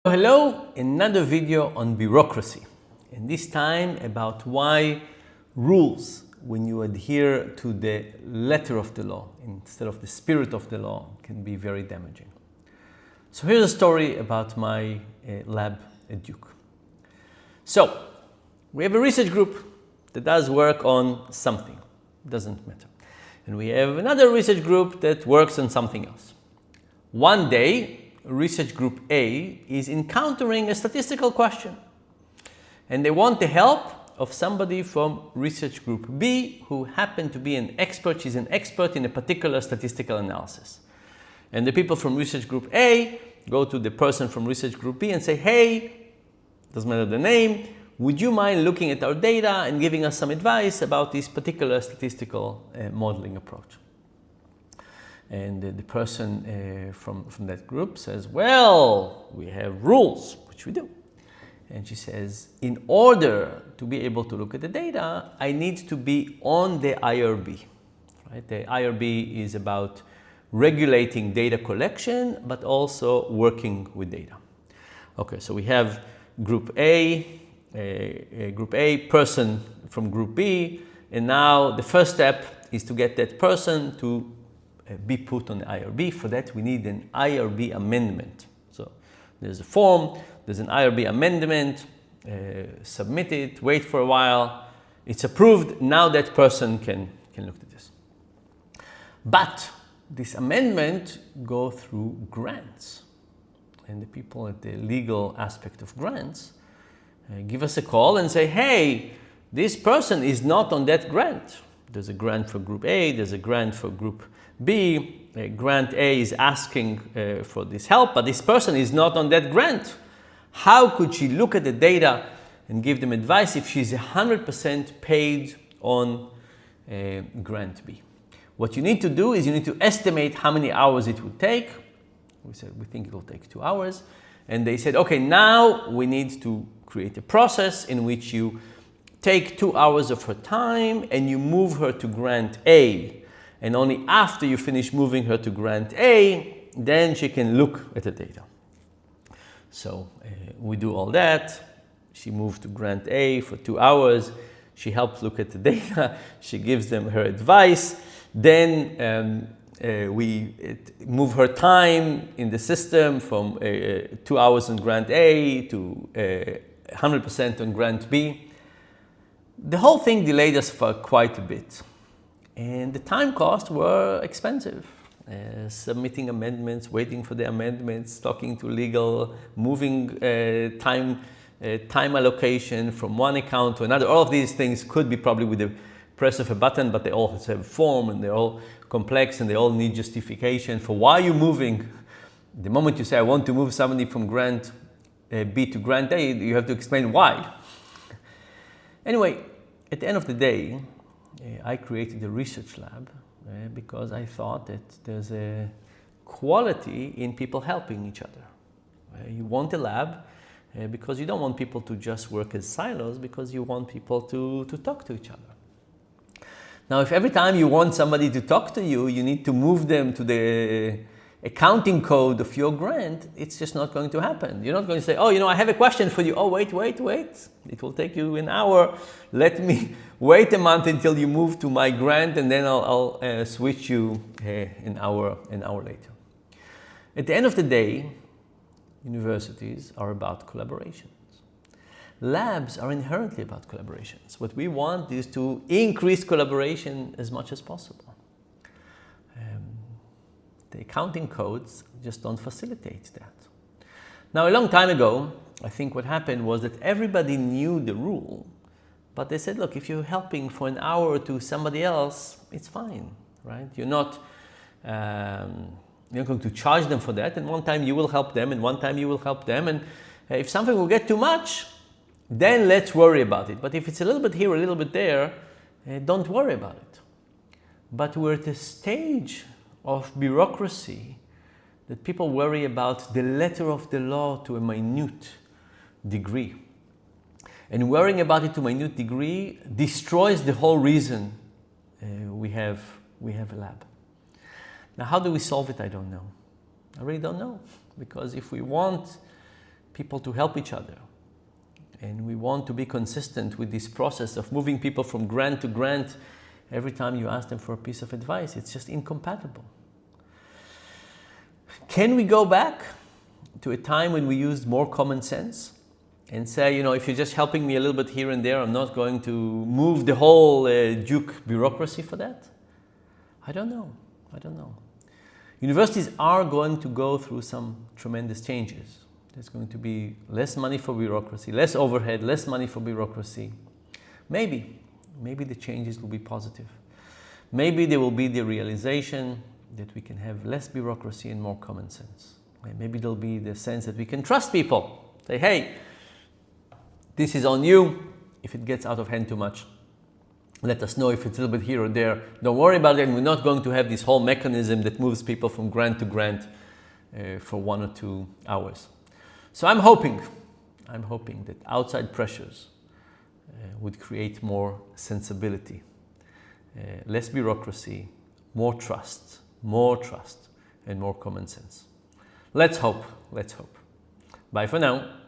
Hello, another video on bureaucracy, and this time about why rules, when you adhere to the letter of the law instead of the spirit of the law, can be very damaging. So here's a story about my lab at Duke. So we have a research group that does work on something, doesn't matter. And we have another research group that works on something else. One day, research group A is encountering a statistical question, and they want the help of somebody from research group B who happened to be an expert. She's an expert in a particular statistical analysis. And the people from research group A go to the person from research group B and say, hey, doesn't matter the name, would you mind looking at our data and giving us some advice about this particular statistical modeling approach? And the person from that group says, well, we have rules, which we do. And she says, in order to be able to look at the data, I need to be on the IRB. Right? The IRB is about regulating data collection, but also working with data. Okay, so we have group A, person from group B, and now the first step is to get that person to be put on the IRB. For that, we need an IRB amendment. So there's a form, there's an IRB amendment, submit it, wait for a while, it's approved, now that person can look at this. But this amendment go through grants. And the people at the legal aspect of grants give us a call and say, hey, this person is not on that grant. There's a grant for group A, there's a grant for group B. Grant A is asking for this help, but this person is not on that grant. How could she look at the data and give them advice if she's 100% paid on grant B? What you need to do is you need to estimate how many hours it would take. We said we think it will take 2 hours. And they said, okay, now we need to create a process in which you take 2 hours of her time and you move her to grant A. And only after you finish moving her to grant A, then she can look at the data. So we do all that. She moved to grant A for 2 hours. She helps look at the data. She gives them her advice. Then we move her time in the system from 2 hours on grant A to 100% on grant B. The whole thing delayed us for quite a bit. And the time costs were expensive. Submitting amendments, waiting for the amendments, talking to legal, moving time allocation from one account to another. All of these things could be probably with the press of a button, but they all have a form and they're all complex and they all need justification for why you're moving. The moment you say, I want to move somebody from grant B to grant A, you have to explain why. Anyway, at the end of the day, I created a research lab because I thought that there's a quality in people helping each other. You want a lab because you don't want people to just work as silos, because you want people to talk to each other. Now, if every time you want somebody to talk to you, you need to move them to the accounting code of your grant, it's just not going to happen. You're not going to say, oh, I have a question for you. Oh, wait. It will take you an hour. Let me wait a month until you move to my grant, and then I'll switch you an hour later. At the end of the day, universities are about collaborations. Labs are inherently about collaborations. What we want is to increase collaboration as much as possible. The accounting codes just don't facilitate that. Now, a long time ago, I think what happened was that everybody knew the rule, but they said, look, if you're helping for an hour to somebody else, it's fine, right? You're not going to charge them for that, and one time you will help them, and one time you will help them, and if something will get too much, then let's worry about it. But if it's a little bit here, a little bit there, don't worry about it. But we're at a stage of bureaucracy that people worry about the letter of the law to a minute degree. And worrying about it to a minute degree destroys the whole reason we have a lab. Now, how do we solve it? I don't know. I really don't know. Because if we want people to help each other. And we want to be consistent with this process of moving people from grant to grant every time you ask them for a piece of advice. It's just incompatible. Can we go back to a time when we used more common sense and say, if you're just helping me a little bit here and there, I'm not going to move the whole Duke bureaucracy for that? I don't know. Universities are going to go through some tremendous changes. There's going to be less money for bureaucracy, less overhead, less money for bureaucracy. Maybe the changes will be positive. Maybe there will be the realization that we can have less bureaucracy and more common sense. Maybe there'll be the sense that we can trust people. Say, hey, this is on you. If it gets out of hand too much, let us know. If it's a little bit here or there, don't worry about it. And we're not going to have this whole mechanism that moves people from grant to grant for 1 or 2 hours. So I'm hoping that outside pressures would create more sensibility, less bureaucracy, more trust, and more common sense. Let's hope. Bye for now.